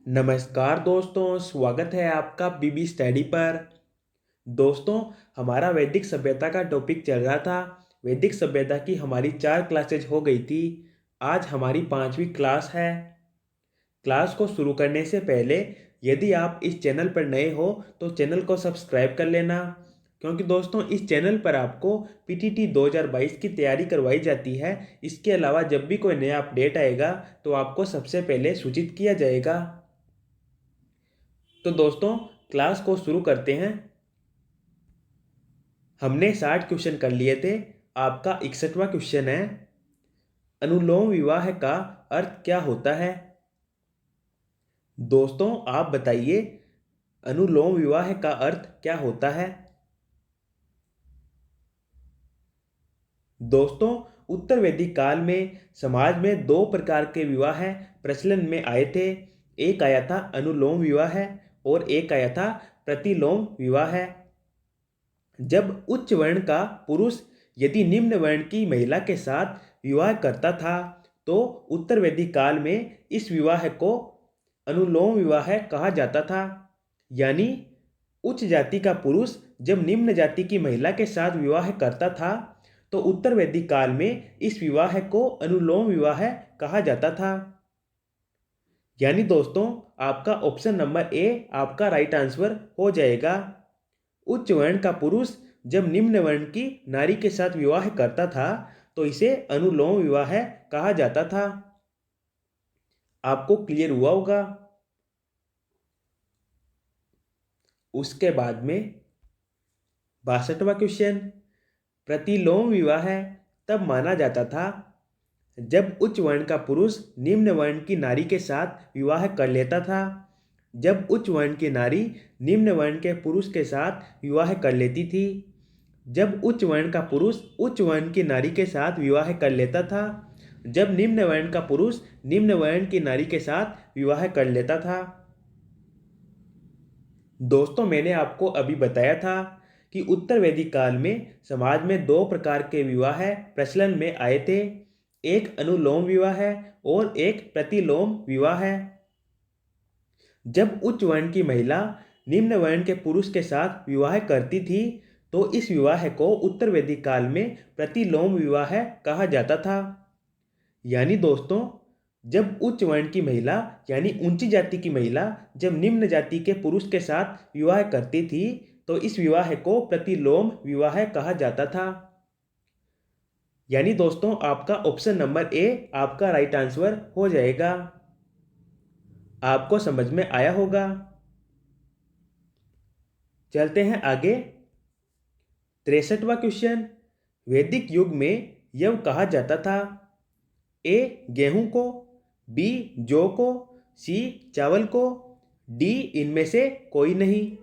नमस्कार दोस्तों, स्वागत है आपका बीबी स्टडी पर। दोस्तों, हमारा वैदिक सभ्यता का टॉपिक चल रहा था। वैदिक सभ्यता की हमारी 4 क्लासेज हो गई थी। आज हमारी 5वीं क्लास है। क्लास को शुरू करने से पहले यदि आप इस चैनल पर नए हो तो चैनल को सब्सक्राइब कर लेना, क्योंकि दोस्तों इस चैनल पर आपको पीटीटी 2022 की तैयारी करवाई जाती है। इसके अलावा जब भी कोई नया अपडेट आएगा तो आपको सबसे पहले सूचित किया जाएगा। तो दोस्तों, क्लास को शुरू करते हैं। हमने 60 क्वेश्चन कर लिए थे। आपका 61वां क्वेश्चन है, अनुलोम विवाह का अर्थ क्या होता है। दोस्तों, आप बताइए, अनुलोम विवाह का अर्थ क्या होता है। दोस्तों, उत्तर वैदिक काल में समाज में 2 प्रकार के विवाह प्रचलन में आए थे। एक आया था अनुलोम विवाह और एक आया था प्रतिलोम विवाह। जब उच्च वर्ण का पुरुष यदि निम्न वर्ण की महिला के साथ विवाह करता था तो उत्तर वैदिक काल में इस विवाह को अनुलोम विवाह कहा जाता था। यानी उच्च जाति का पुरुष जब निम्न जाति की महिला के साथ विवाह करता था तो उत्तर वैदिक काल में इस विवाह को अनुलोम विवाह कहा जाता था। यानी दोस्तों, आपका ऑप्शन नंबर ए आपका राइट आंसर हो जाएगा। उच्च वर्ण का पुरुष जब निम्न वर्ण की नारी के साथ विवाह करता था तो इसे अनुलोम विवाह कहा जाता था। आपको क्लियर हुआ होगा। उसके बाद में 62वां क्वेश्चन, प्रतिलोम विवाह तब माना जाता था जब उच्च वर्ण का पुरुष निम्न वर्ण की नारी के साथ विवाह कर लेता था। जब उच्च वर्ण की नारी निम्न वर्ण के पुरुष के साथ विवाह कर लेती थी। जब उच्च वर्ण का पुरुष उच्च वर्ण की नारी के साथ विवाह कर लेता था। जब निम्न वर्ण का पुरुष निम्न वर्ण की नारी के साथ विवाह कर लेता था। दोस्तों, मैंने आपको अभी बताया था कि उत्तर वैदिक काल में समाज में 2 प्रकार के विवाह प्रचलन में आए थे। एक अनुलोम विवाह और एक प्रतिलोम विवाह। जब उच्च वर्ण की महिला निम्न वर्ण के पुरुष के साथ विवाह करती थी तो इस विवाह को उत्तर वैदिक काल में प्रतिलोम विवाह कहा जाता था। यानी दोस्तों, जब उच्च वर्ण की महिला यानी ऊंची जाति की महिला जब निम्न जाति के पुरुष के साथ विवाह करती थी तो इस विवाह को प्रतिलोम विवाह कहा जाता था। यानी दोस्तों, आपका ऑप्शन नंबर ए आपका राइट आंसर हो जाएगा। आपको समझ में आया होगा। चलते हैं आगे। 63वां क्वेश्चन, वैदिक युग में यव कहा जाता था। ए गेहूं को, बी जौ को, सी चावल को, डी इनमें से कोई नहीं।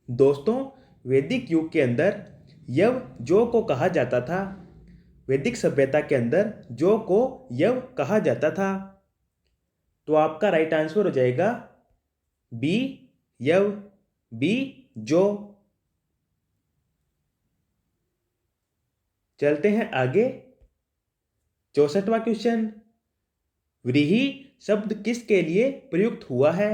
दोस्तों, वैदिक युग के अंदर यव जौ को कहा जाता था। वैदिक सभ्यता के अंदर जौ को यव कहा जाता था। तो आपका राइट आंसर हो जाएगा बी यव, बी जौ। चलते हैं आगे। 64वां क्वेश्चन, व्रीहि शब्द किसके लिए प्रयुक्त हुआ है।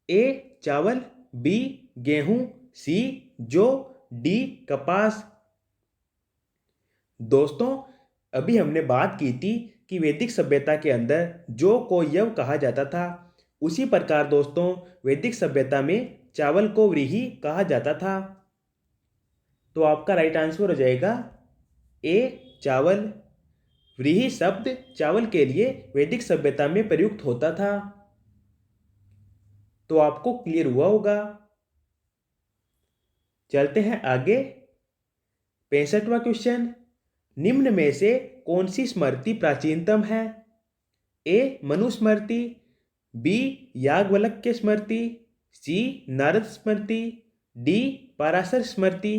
ए चावल, बी गेहूं, सी जौ, डी कपास। दोस्तों, अभी हमने बात की थी कि वैदिक सभ्यता के अंदर जौ को यव कहा जाता था। उसी प्रकार दोस्तों, वैदिक सभ्यता में चावल को व्रीहि कहा जाता था। तो आपका राइट आंसर हो जाएगा ए चावल। व्रीहि शब्द चावल के लिए वैदिक सभ्यता में प्रयुक्त होता था। तो आपको क्लियर हुआ होगा। चलते हैं आगे। 65वां क्वेश्चन, निम्न में से कौन सी स्मृति प्राचीनतम है। ए मनुस्मृति, बी याज्ञवल्क्य स्मृति, सी नारद स्मृति, डी पराशर स्मृति।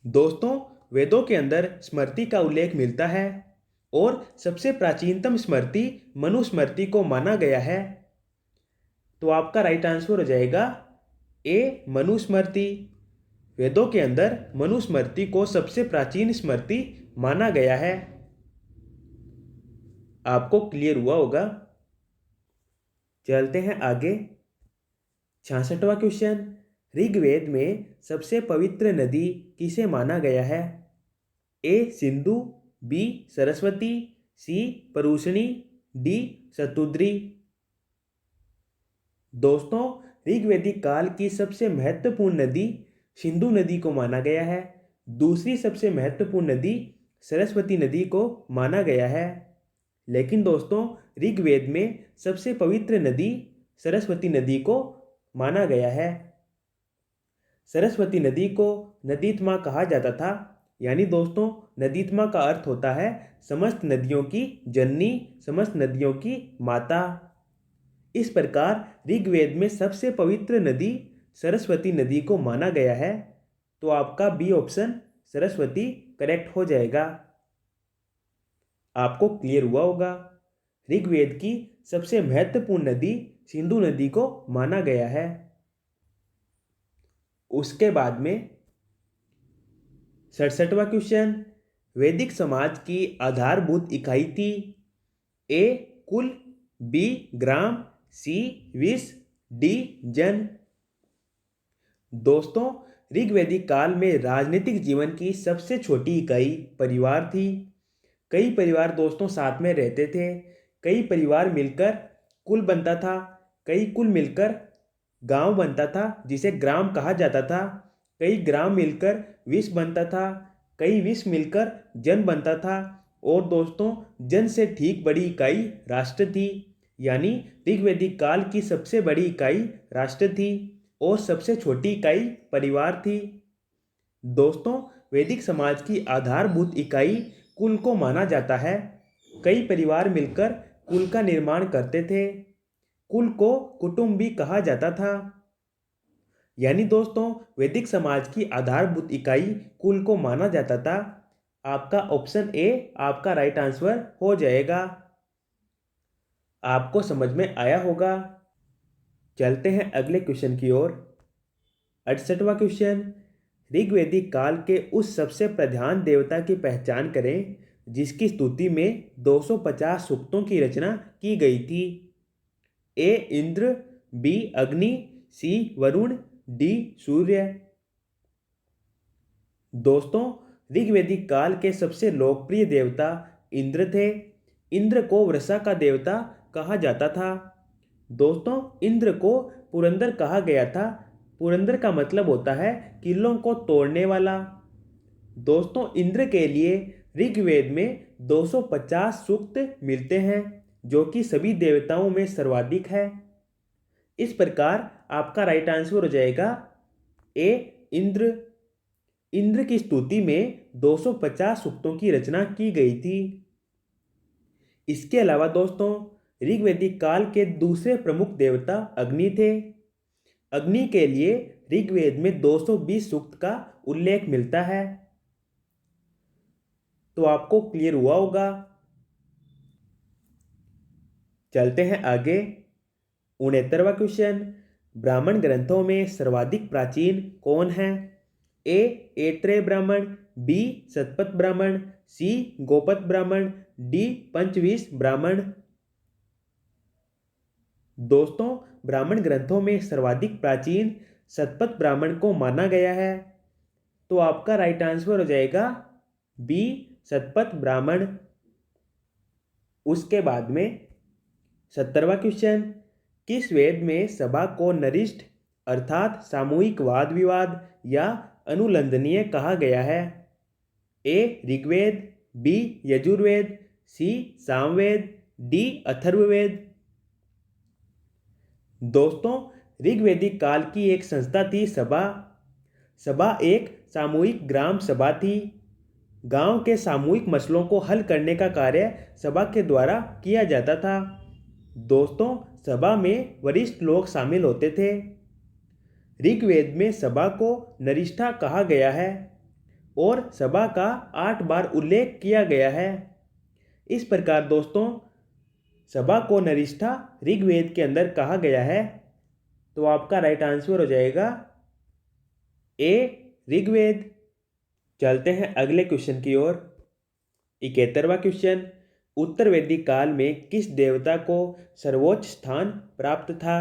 दोस्तों, वेदों के अंदर स्मृति का उल्लेख मिलता है और सबसे प्राचीनतम स्मृति मनुस्मृति को माना गया है। तो आपका राइट आंसर हो जाएगा ए मनुस्मृति। वेदों के अंदर मनुस्मृति को सबसे प्राचीन स्मृति माना गया है। आपको क्लियर हुआ होगा। चलते हैं आगे। 66वां क्वेश्चन, ऋग्वेद में सबसे पवित्र नदी किसे माना गया है? ए सिंधु, बी सरस्वती, सी परुष्णी, डी शतुद्री। दोस्तों, ऋग्वैदिक काल की सबसे महत्वपूर्ण नदी सिंधु नदी को माना गया है। दूसरी सबसे महत्वपूर्ण नदी सरस्वती नदी को माना गया है। लेकिन दोस्तों, ऋग्वेद में सबसे पवित्र नदी सरस्वती नदी को माना गया है। सरस्वती नदी को नदीत्मा कहा जाता था। यानी दोस्तों, नदीत्मा का अर्थ होता है समस्त नदियों की जननी, समस्त नदियों की माता। इस प्रकार ऋग्वेद में सबसे पवित्र नदी सरस्वती नदी को माना गया है। तो आपका बी ऑप्शन सरस्वती करेक्ट हो जाएगा। आपको क्लियर हुआ होगा। ऋग्वेद की सबसे महत्वपूर्ण नदी सिंधु नदी को माना गया है। उसके बाद में 67वां क्वेश्चन, वैदिक समाज की आधारभूत इकाई थी? ए कुल, बी ग्राम, सी विष, डी जन। दोस्तों, ऋग्वैदिक काल में राजनीतिक जीवन की सबसे छोटी इकाई परिवार थी। कई परिवार दोस्तों साथ में रहते थे। कई परिवार मिलकर कुल बनता था। कई कुल मिलकर गांव बनता था जिसे ग्राम कहा जाता था। कई ग्राम मिलकर विष बनता था। कई विष मिलकर जन बनता था। और दोस्तों, जन से ठीक बड़ी इकाई राष्ट्र थी। यानी ऋग्वैदिक काल की सबसे बड़ी इकाई राष्ट्र थी और सबसे छोटी इकाई परिवार थी। दोस्तों, वैदिक समाज की आधारभूत इकाई कुल को माना जाता है। कई परिवार मिलकर कुल का निर्माण करते थे। कुल को कुटुंब भी कहा जाता था। यानी दोस्तों, वैदिक समाज की आधारभूत इकाई कुल को माना जाता था। आपका ऑप्शन ए आपका राइट आंसर हो जाएगा। आपको समझ में आया होगा। चलते हैं अगले क्वेश्चन की ओर। 68वां क्वेश्चन, ऋग्वैदिक काल के उस सबसे प्रधान देवता की पहचान करें जिसकी स्तुति में 250 सूक्तों की रचना की गई थी। ए इंद्र, बी अग्नि, सी वरुण, डी सूर्य। दोस्तों, ऋग्वैदिक काल के सबसे लोकप्रिय देवता इंद्र थे। इंद्र को वर्षा का देवता कहा जाता था। दोस्तों, इंद्र को पुरंदर कहा गया था। पुरंदर का मतलब होता है किलों को तोड़ने वाला। दोस्तों, इंद्र के लिए ऋग्वेद में 250 सूक्त मिलते हैं जो कि सभी देवताओं में सर्वाधिक है। इस प्रकार आपका राइट आंसर हो जाएगा ए इंद्र। इंद्र की स्तुति में 250 सूक्तों की रचना की गई थी। इसके अलावा दोस्तों, ऋग्वैदिक काल के दूसरे प्रमुख देवता अग्नि थे। अग्नि के लिए ऋग्वेद में 220 सूक्त का उल्लेख मिलता है। तो आपको क्लियर हुआ होगा। चलते हैं आगे। 69वां क्वेश्चन, ब्राह्मण ग्रंथों में सर्वाधिक प्राचीन कौन है? ए ऐत्रेय ब्राह्मण, बी शतपथ ब्राह्मण, सी गोपथ ब्राह्मण, डी पंचविंश ब्राह्मण। दोस्तों, ब्राह्मण ग्रंथों में सर्वाधिक प्राचीन शतपथ ब्राह्मण को माना गया है। तो आपका राइट आंसर हो जाएगा बी शतपथ ब्राह्मण। उसके बाद में 70वां क्वेश्चन, किस वेद में सभा को नरिष्ठ अर्थात सामूहिक वाद विवाद या अनुलंदनीय कहा गया है? ए ऋग्वेद, बी यजुर्वेद, सी सामवेद, डी अथर्ववेद। दोस्तों, ऋग्वैदिक काल की एक संस्था थी सभा। सभा एक सामूहिक ग्राम सभा थी। गांव के सामूहिक मसलों को हल करने का कार्य सभा के द्वारा किया जाता था। दोस्तों, सभा में वरिष्ठ लोग शामिल होते थे। ऋग्वेद में सभा को नरिष्ठा कहा गया है और सभा का 8 बार उल्लेख किया गया है। इस प्रकार दोस्तों, सभा को नरिष्ठा ऋग्वेद के अंदर कहा गया है। तो आपका राइट आंसर हो जाएगा ए ऋग्वेद। चलते हैं अगले क्वेश्चन की ओर। 71वां क्वेश्चन, उत्तर वैदिक काल में किस देवता को सर्वोच्च स्थान प्राप्त था?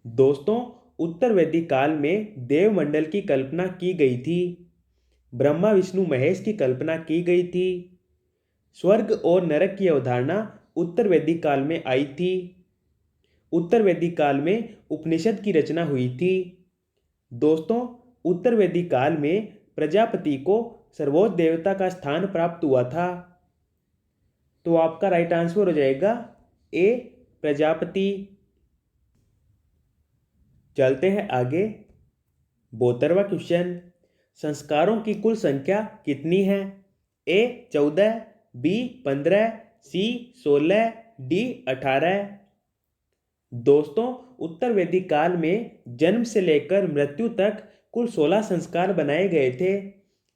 दोस्तों, उत्तर वैदिक काल में देवमंडल की कल्पना की गई थी। ब्रह्मा विष्णु महेश की कल्पना की गई थी। स्वर्ग और नरक की अवधारणा उत्तर वैदिक काल में आई थी। उत्तर वैदिक काल में उपनिषद की रचना हुई थी। दोस्तों, उत्तर वैदिक काल में प्रजापति को सर्वोच्च देवता का स्थान प्राप्त हुआ था। तो आपका राइट आंसर हो जाएगा ए, प्रजापति। चलते हैं आगे। 72वां क्वेश्चन, संस्कारों की कुल संख्या कितनी है? ए 14, बी 15, सी 16, डी 18। दोस्तों, उत्तर वैदिक काल में जन्म से लेकर मृत्यु तक कुल 16 संस्कार बनाए गए थे।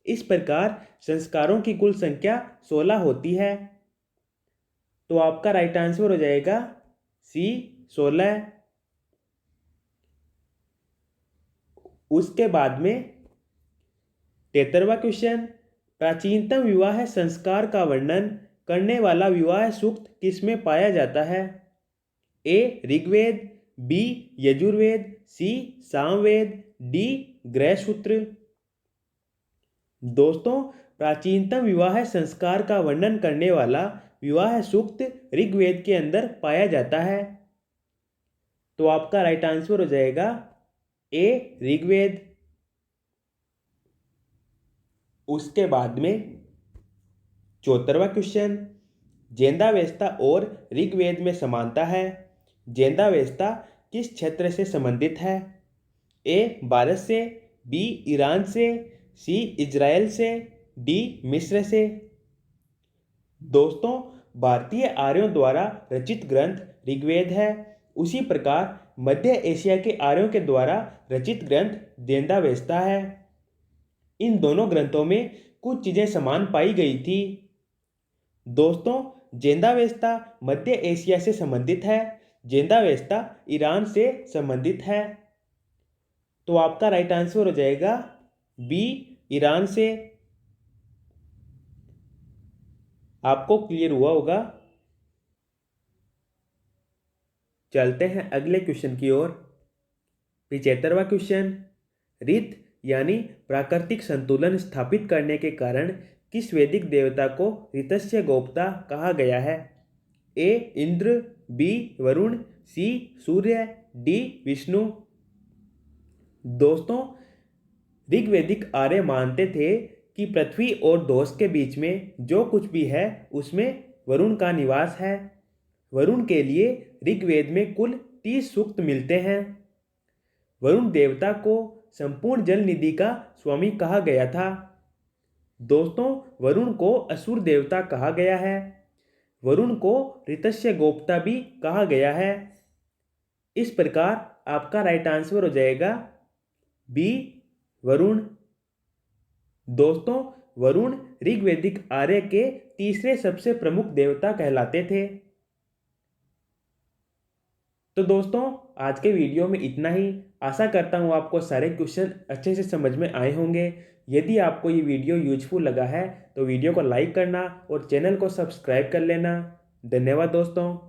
इस प्रकार संस्कारों की कुल संख्या 16 होती है। तो आपका राइट आंसर हो जाएगा सी 16। उसके बाद में 73वां क्वेश्चन, प्राचीनतम विवाह संस्कार का वर्णन करने वाला विवाह सूक्त किसमें पाया जाता है? ए ऋग्वेद, बी यजुर्वेद, सी सामवेद, डी गृहसूत्र। दोस्तों, प्राचीनतम विवाह संस्कार का वर्णन करने वाला विवाह सूक्त ऋग्वेद के अंदर पाया जाता है। तो आपका राइट आंसर हो जाएगा ए ऋग्वेद। उसके बाद में 74वां क्वेश्चन, जेंदावेस्ता और ऋग्वेद में समानता है। जेंदावेस्ता किस क्षेत्र से संबंधित है? ए भारत से, बी ईरान से, सी इजराइल से, डी मिस्र से। दोस्तों, भारतीय आर्यों द्वारा रचित ग्रंथ ऋग्वेद है। उसी प्रकार मध्य एशिया के आर्यों के द्वारा रचित ग्रंथ जेंदावेस्ता है। इन दोनों ग्रंथों में कुछ चीजें समान पाई गई थी। दोस्तों, जेंदावेस्ता मध्य एशिया से संबंधित है, जेंदावेस्ता ईरान से संबंधित है। तो आपका राइट आंसर हो जाएगा बी ईरान से। आपको क्लियर हुआ होगा। चलते हैं अगले क्वेश्चन की ओर। 75वां क्वेश्चन, ऋत यानी प्राकृतिक संतुलन स्थापित करने के कारण किस वैदिक देवता को ऋतस्य गोप्ता कहा गया है? ए इंद्र, बी वरुण, सी सूर्य, डी विष्णु। दोस्तों, ऋग्वैदिक आर्य मानते थे कि पृथ्वी और धौस के बीच में जो कुछ भी है उसमें वरुण का निवास है। वरुण के लिए ऋग्वेद में कुल 30 सूक्त मिलते हैं। वरुण देवता को संपूर्ण जल निधि का स्वामी कहा गया था। दोस्तों, वरुण को असुर देवता कहा गया है। वरुण को ऋतस्य गोप्ता भी कहा गया है। इस प्रकार आपका राइट आंसर हो जाएगा बी वरुण। दोस्तों, वरुण ऋग्वैदिक आर्य के तीसरे सबसे प्रमुख देवता कहलाते थे। तो दोस्तों, आज के वीडियो में इतना ही। आशा करता हूँ आपको सारे क्वेश्चन अच्छे से समझ में आए होंगे। यदि आपको ये वीडियो यूजफुल लगा है तो वीडियो को लाइक करना और चैनल को सब्सक्राइब कर लेना। धन्यवाद दोस्तों।